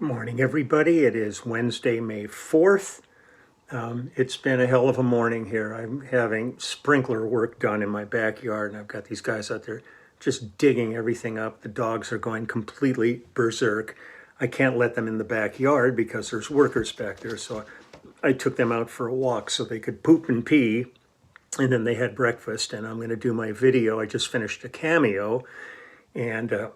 Morning, everybody. It is Wednesday, May 4th. It's been a hell of a morning here. I'm having sprinkler work done in my backyard, and I've got these guys out there just digging everything up. The dogs are going completely berserk. I can't let them in the backyard because there's workers back there, so I took them out for a walk so they could poop and pee, and then they had breakfast, and I'm going to do my video. I just finished a cameo, and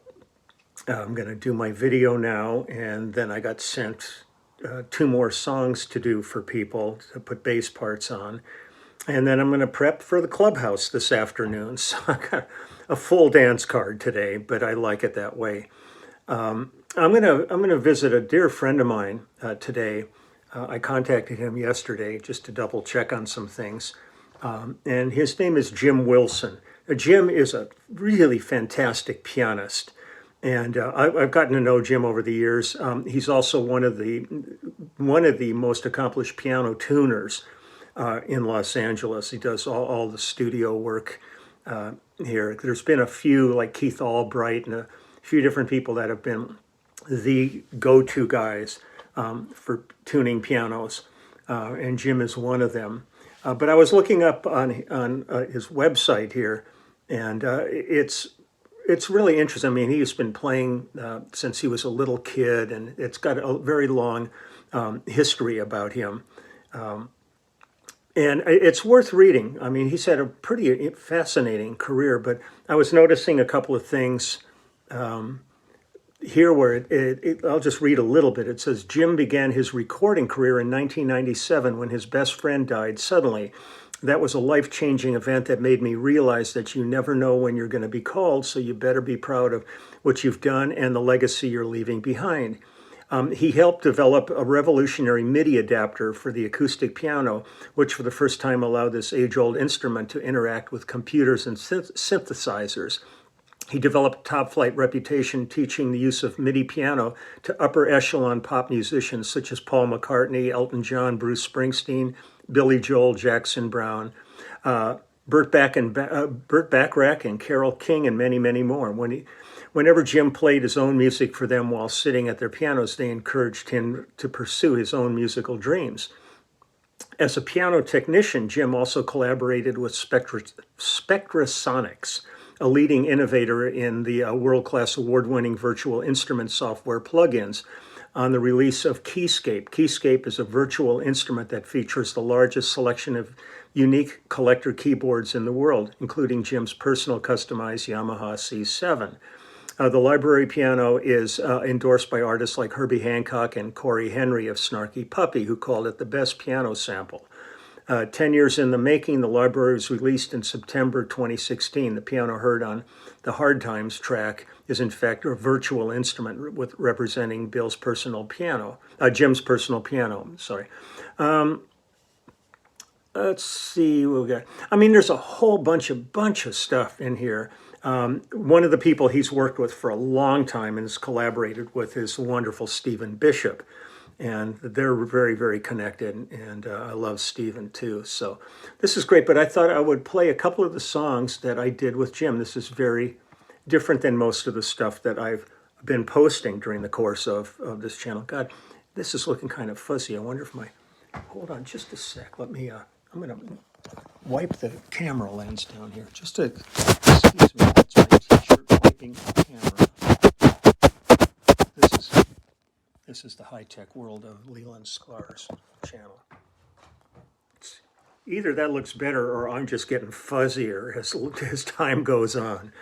I'm going to do my video now, and then I got sent two more songs to do for people to put bass parts on. And then I'm going to prep for the clubhouse this afternoon. So I got a full dance card today, but I like it that way. I'm gonna visit a dear friend of mine today. I contacted him yesterday just to double check on some things. And his name is Jim Wilson. Jim is a really fantastic pianist. And I've gotten to know Jim over the years. He's also one of the most accomplished piano tuners in Los Angeles. He does all the studio work here. There's been a few, like Keith Albright and a few different people that have been the go-to guys for tuning pianos, and Jim is one of them. But I was looking up on his website here, and it's really interesting. I mean, he's been playing since he was a little kid, and it's got a very long history about him. And it's worth reading. I mean, he's had a pretty fascinating career, but I was noticing a couple of things here where I'll just read a little bit. It says, Jim began his recording career in 1997 when his best friend died suddenly. That was a life-changing event that made me realize that you never know when you're going to be called, so you better be proud of what you've done and the legacy you're leaving behind. He helped develop a revolutionary MIDI adapter for the acoustic piano, which for the first time allowed this age-old instrument to interact with computers and synthesizers. He developed a top-flight reputation teaching the use of MIDI piano to upper-echelon pop musicians such as Paul McCartney, Elton John, Bruce Springsteen, Billy Joel, Jackson Browne, Burt Bacharach, and Carole King, and many, many more. Whenever Jim played his own music for them while sitting at their pianos, they encouraged him to pursue his own musical dreams. As a piano technician, Jim also collaborated with Spectrasonics, a leading innovator in the world-class award-winning virtual instrument software plugins, on the release of Keyscape. Keyscape is a virtual instrument that features the largest selection of unique collector keyboards in the world, including Jim's personal customized Yamaha C7. The library piano is endorsed by artists like Herbie Hancock and Corey Henry of Snarky Puppy, who called it the best piano sample. 10 years in the making, the library was released in September 2016. The piano heard on the Hard Times track is in fact a virtual instrument with representing Jim's personal piano. Sorry. Let's see what we got. I mean, there's a whole bunch of stuff in here. One of the people he's worked with for a long time and has collaborated with is the wonderful Stephen Bishop. And they're very, very connected, and I love Stephen too. So this is great, but I thought I would play a couple of the songs that I did with Jim. This is very different than most of the stuff that I've been posting during the course of this channel. God, this is looking kind of fuzzy. I wonder if hold on just a sec. Let me, I'm gonna wipe the camera lens down here. Excuse me, that's my t-shirt wiping the camera. This is the high-tech world of Leland Sklar's channel. Either that looks better or I'm just getting fuzzier as time goes on.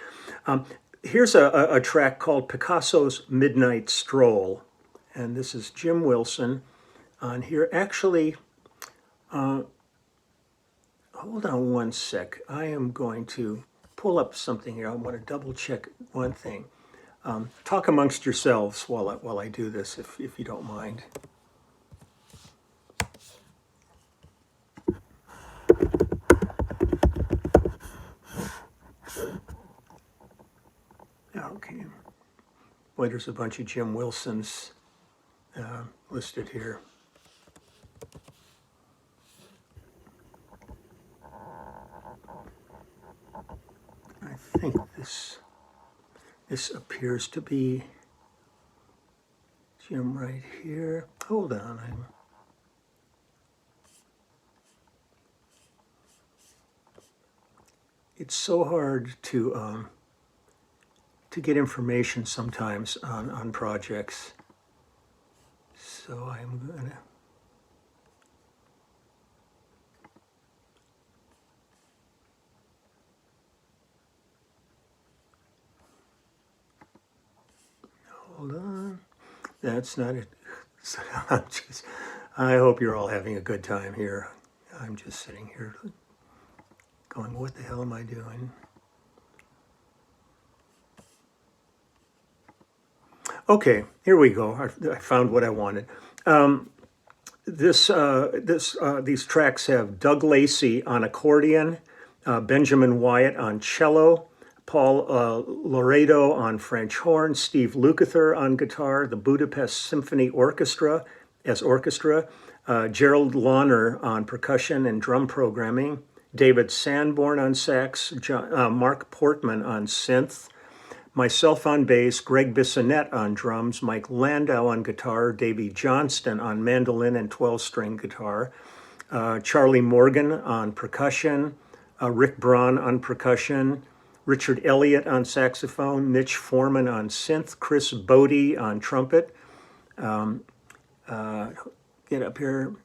Here's a track called Picasso's Midnight Stroll. And this is Jim Wilson on here. Actually, hold on one sec. I am going to pull up something here. I want to double check one thing. Talk amongst yourselves while I do this, if you don't mind. Okay. Boy, there's a bunch of Jim Wilsons listed here. I think this appears to be Jim right here. Hold on. It's so hard to get information sometimes on projects. So I'm gonna. Hold on. That's not it. So I hope you're all having a good time here. I'm just sitting here going, what the hell am I doing? Okay, here we go. I found what I wanted. These tracks have Doug Lacey on accordion, Benjamin Wyatt on cello, Paul Laredo on French horn, Steve Lukather on guitar, the Budapest Symphony Orchestra as orchestra, Gerald Launer on percussion and drum programming, David Sanborn on sax, Mark Portman on synth, myself on bass, Greg Bissonette on drums, Mike Landau on guitar, Davey Johnston on mandolin and 12-string guitar, Charlie Morgan on percussion, Rick Braun on percussion, Richard Elliott on saxophone, Mitch Foreman on synth, Chris Bodie on trumpet, get up here,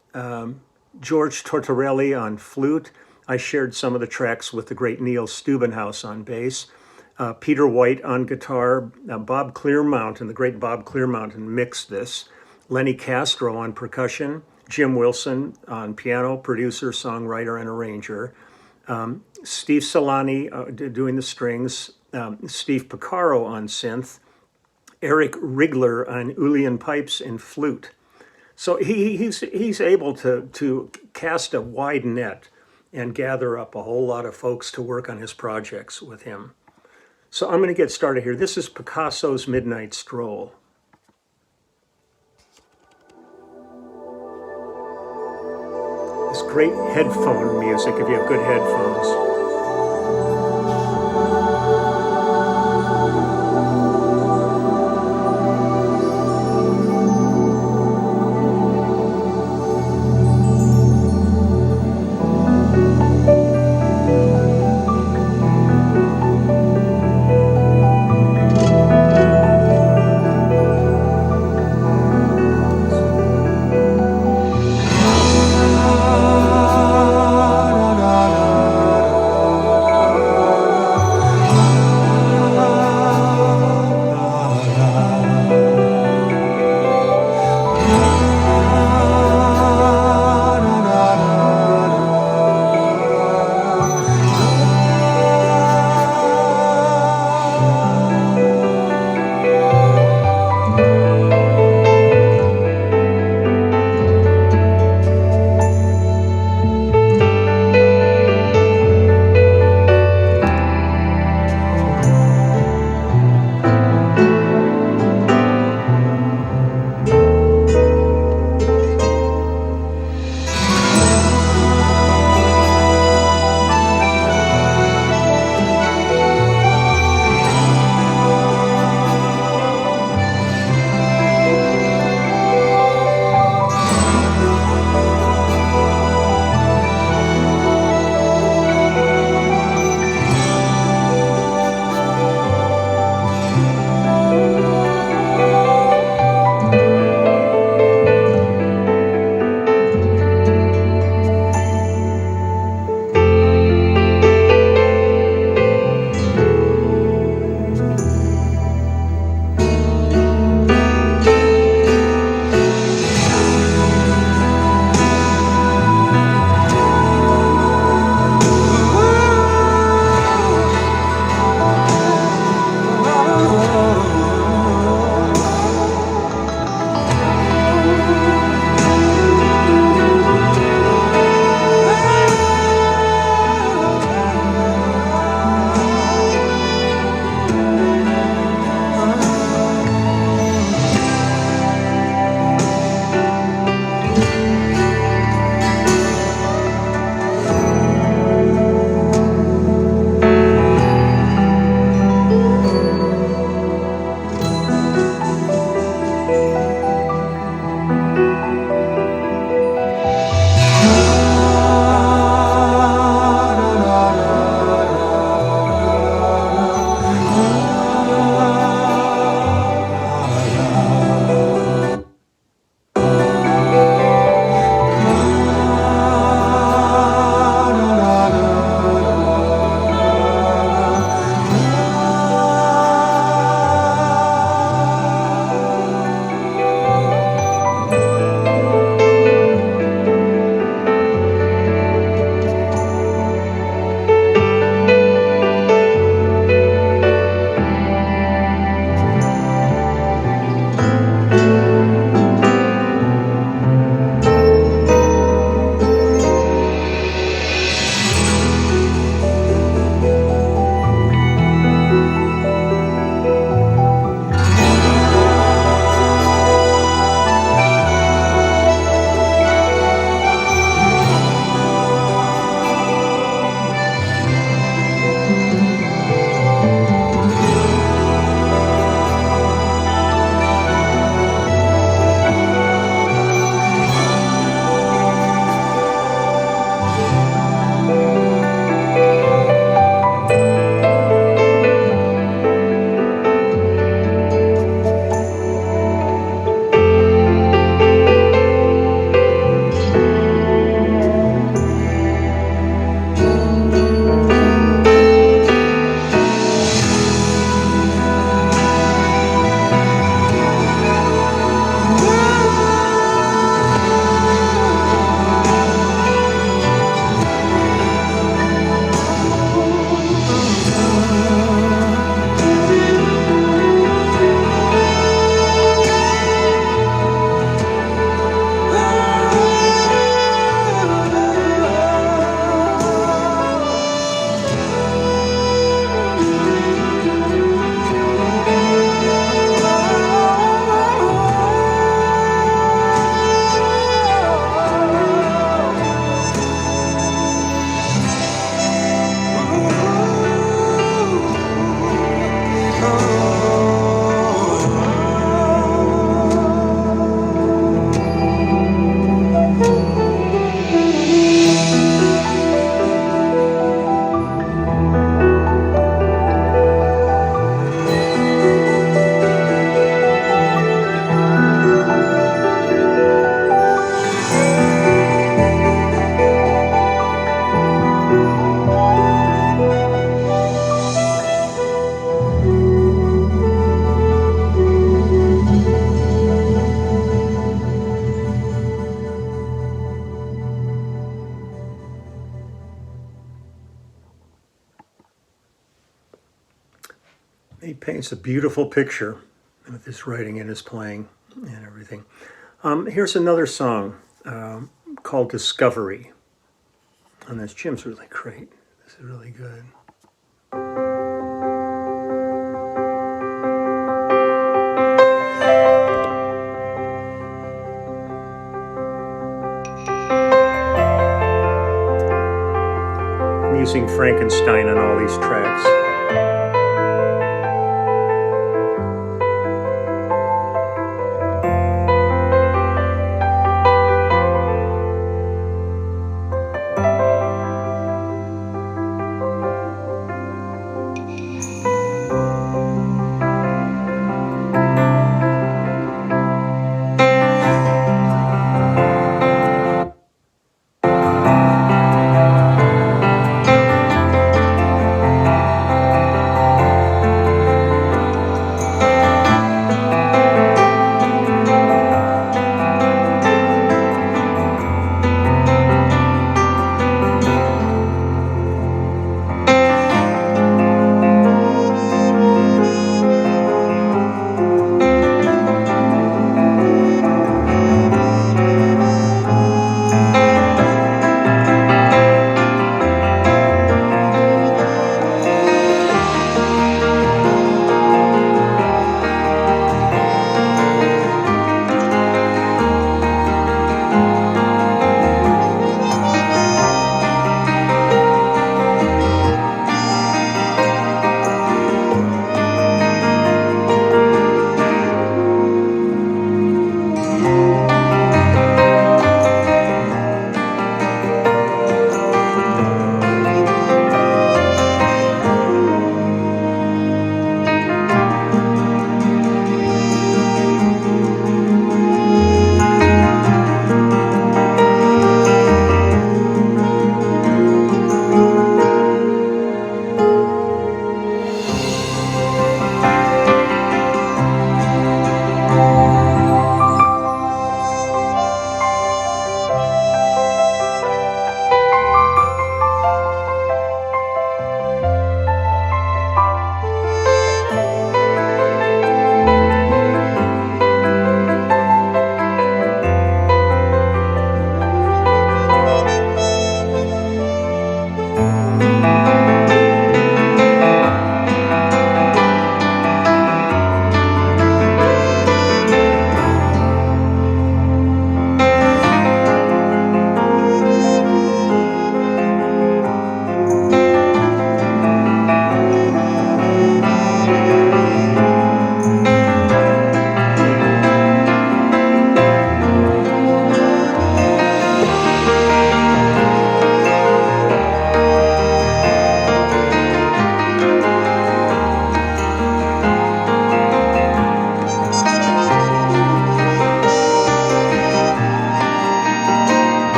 George Tortorelli on flute. I shared some of the tracks with the great Neil Stubenhouse on bass. Peter White on guitar, Bob Clearmountain, the great Bob Clearmountain mixed this, Lenny Castro on percussion, Jim Wilson on piano, producer, songwriter, and arranger, Steve Solani doing the strings, Steve Picaro on synth, Eric Rigler on Uilleann pipes and flute. So he's able to cast a wide net and gather up a whole lot of folks to work on his projects with him. So I'm going to get started here. This is Picasso's Midnight Stroll. This great headphone music, if you have good headphones. paints a beautiful picture with his writing and his playing and everything. Here's another song called Discovery. And this Jim's really great. This is really good. I'm using Frankenstein on all these tracks.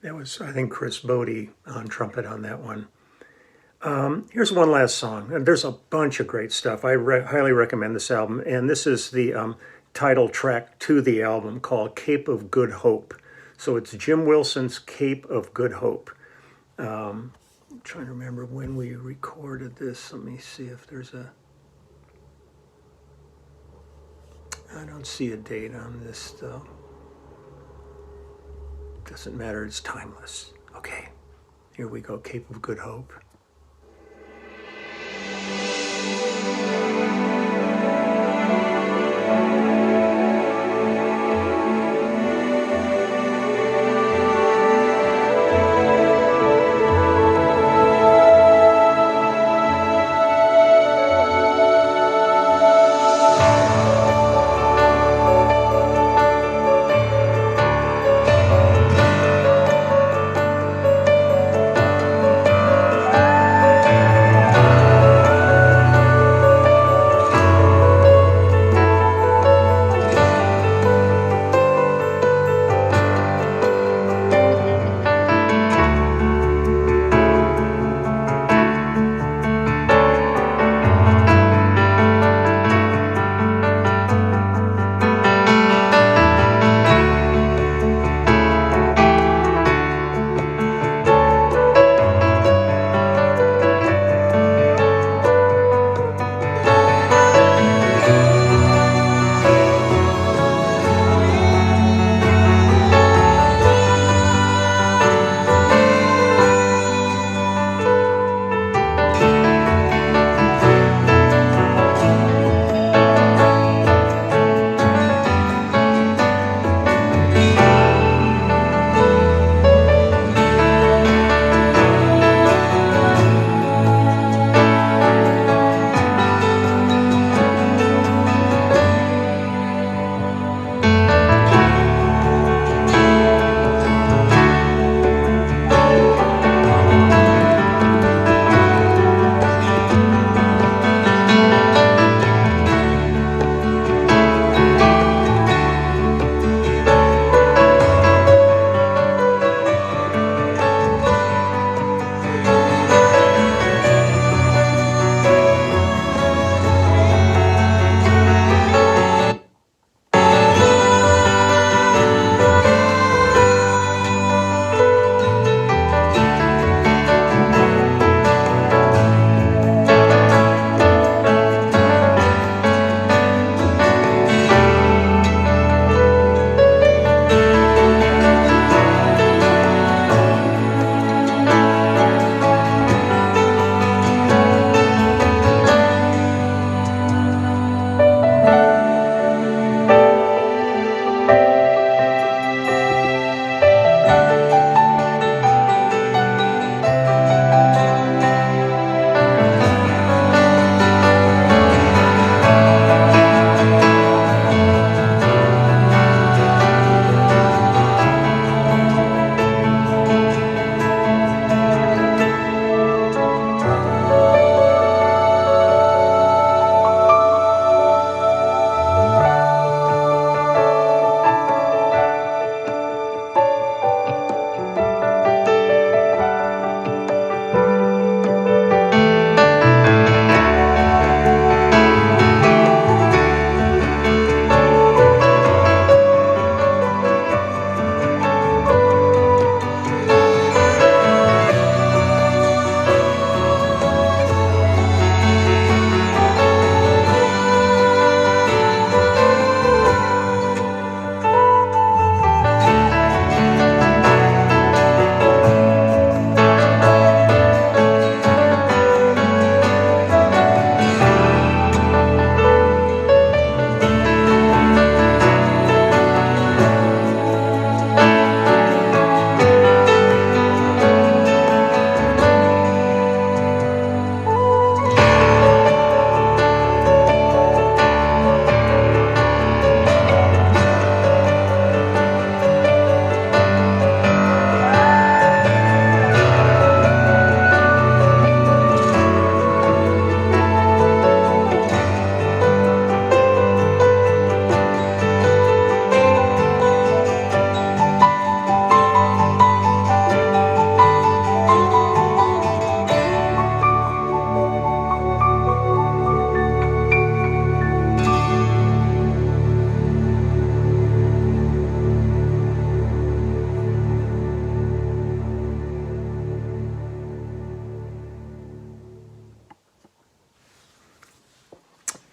That was, I think, Chris Bodie on trumpet on that one. Here's one last song. And there's a bunch of great stuff. I highly recommend this album. And this is the title track to the album called Cape of Good Hope. So it's Jim Wilson's Cape of Good Hope. I'm trying to remember when we recorded this. Let me see if there's a... I don't see a date on this, though. Doesn't matter, it's timeless. Okay, here we go, Cape of Good Hope.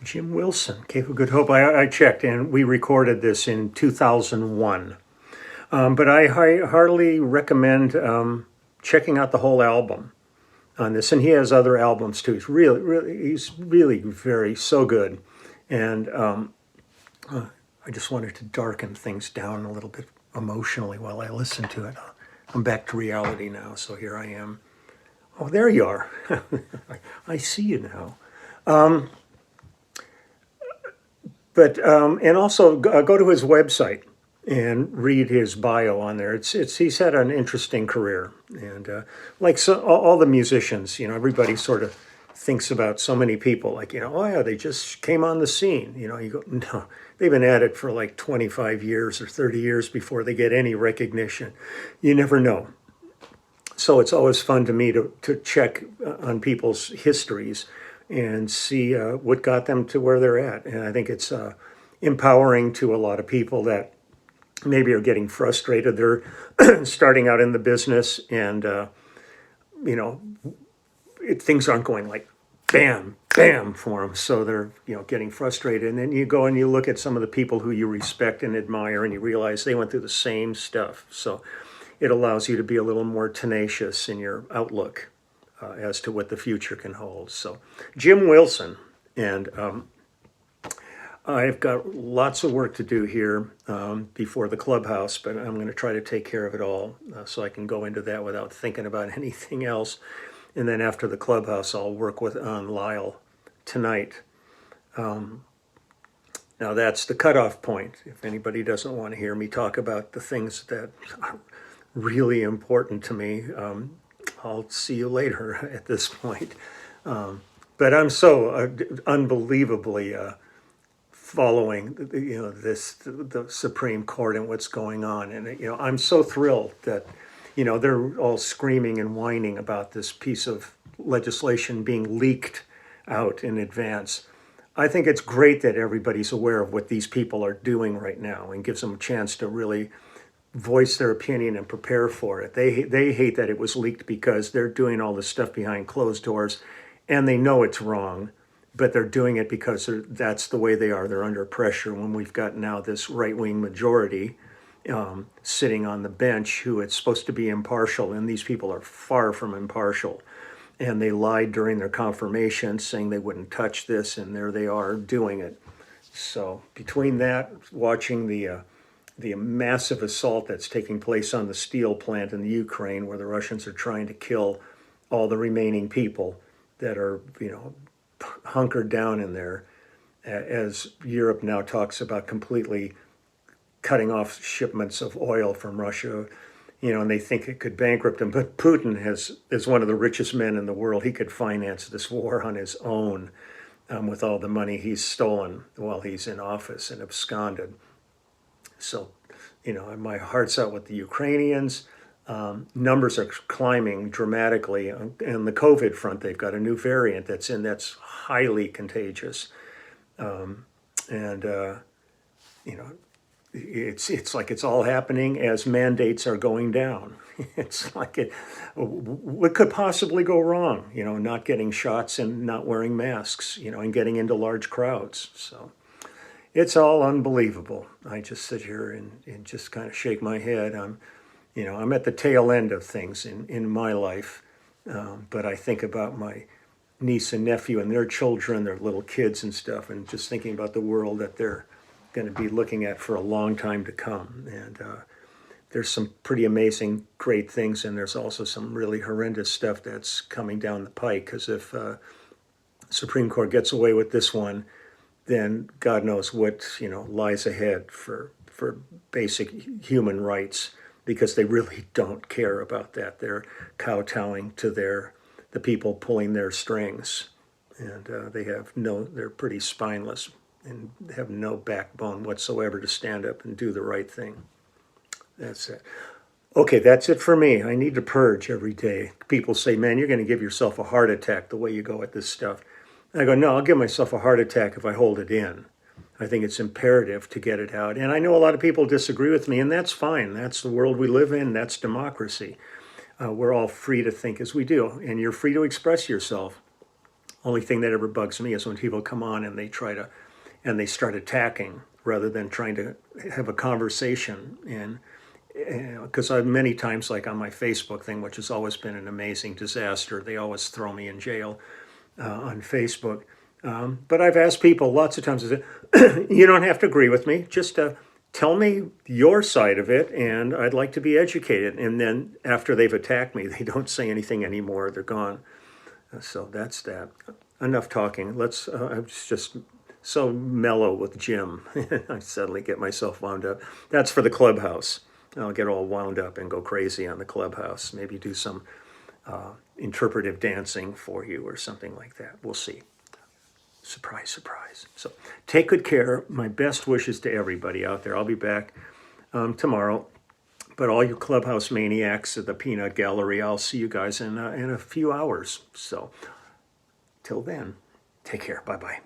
Jim Wilson, Cape of Good Hope. I checked, and we recorded this in 2001. But I heartily recommend checking out the whole album on this. And he has other albums too. He's really very so good. And I just wanted to darken things down a little bit emotionally while I listen to it. I'm back to reality now, so here I am. Oh, there you are. I see you now. And also go to his website and read his bio on there. He's had an interesting career, and all the musicians, everybody sort of thinks about so many people like, oh yeah, they just came on the scene. You go, no, they've been at it for like 25 years or 30 years before they get any recognition. You never know. So it's always fun to me to check on people's histories and see what got them to where they're at. And I think it's empowering to a lot of people that maybe are getting frustrated. They're starting out in the business, and things aren't going like bam, bam for them. So they're getting frustrated. And then you go and you look at some of the people who you respect and admire, and you realize they went through the same stuff. So it allows you to be a little more tenacious in your outlook as to what the future can hold. So Jim Wilson, and I've got lots of work to do here before the clubhouse, but I'm going to try to take care of it all so I can go into that without thinking about anything else. And then after the clubhouse, I'll work on Lyle tonight. Now that's the cutoff point. If anybody doesn't want to hear me talk about the things that are really important to me, I'll see you later at this point. But I'm so unbelievably following, the Supreme Court and what's going on, and I'm so thrilled that, they're all screaming and whining about this piece of legislation being leaked out in advance. I think it's great that everybody's aware of what these people are doing right now and gives them a chance to really voice their opinion and prepare for it. They hate that it was leaked because they're doing all this stuff behind closed doors, and they know it's wrong, but they're doing it because that's the way they are. They're under pressure when we've got now this right-wing majority sitting on the bench who it's supposed to be impartial, and these people are far from impartial. And they lied during their confirmation saying they wouldn't touch this, and there they are doing it. So between that, watching the massive assault that's taking place on the steel plant in the Ukraine, where the Russians are trying to kill all the remaining people that are, hunkered down in there, as Europe now talks about completely cutting off shipments of oil from Russia, and they think it could bankrupt them. But Putin is one of the richest men in the world. He could finance this war on his own with all the money he's stolen while he's in office and absconded. So, my heart's out with the Ukrainians. Numbers are climbing dramatically. On the COVID front, they've got a new variant that's highly contagious. It's like it's all happening as mandates are going down. It's like what could possibly go wrong? Not getting shots and not wearing masks, and getting into large crowds. So it's all unbelievable. I just sit here and just kind of shake my head. I'm at the tail end of things in my life, but I think about my niece and nephew and their children, their little kids and stuff, and just thinking about the world that they're going to be looking at for a long time to come. And there's some pretty amazing, great things, and there's also some really horrendous stuff that's coming down the pike, because if Supreme Court gets away with this one, then God knows what lies ahead for basic human rights, because they really don't care about that. They're kowtowing to the people pulling their strings, and they're pretty spineless and have no backbone whatsoever to stand up and do the right thing. That's it. Okay, that's it for me. I need to purge every day. People say, man, you're going to give yourself a heart attack the way you go at this stuff. I go, no, I'll give myself a heart attack if I hold it in. I think it's imperative to get it out. And I know a lot of people disagree with me, and that's fine. That's the world we live in. That's democracy. We're all free to think as we do, and you're free to express yourself. Only thing that ever bugs me is when people come on and they start attacking rather than trying to have a conversation. And because I've many times, like on my Facebook thing, which has always been an amazing disaster, they always throw me in jail on Facebook. But I've asked people lots of times, I said, you don't have to agree with me, just tell me your side of it, and I'd like to be educated. And then after they've attacked me, they don't say anything anymore, they're gone. So that's that. Enough talking. I was just so mellow with Jim. I suddenly get myself wound up. That's for the clubhouse. I'll get all wound up and go crazy on the clubhouse. Maybe do some interpretive dancing for you or something like that. We'll see. Surprise, surprise. So take good care. My best wishes to everybody out there. I'll be back tomorrow. But all you clubhouse maniacs at the Peanut Gallery, I'll see you guys in a few hours. So till then, take care. Bye-bye.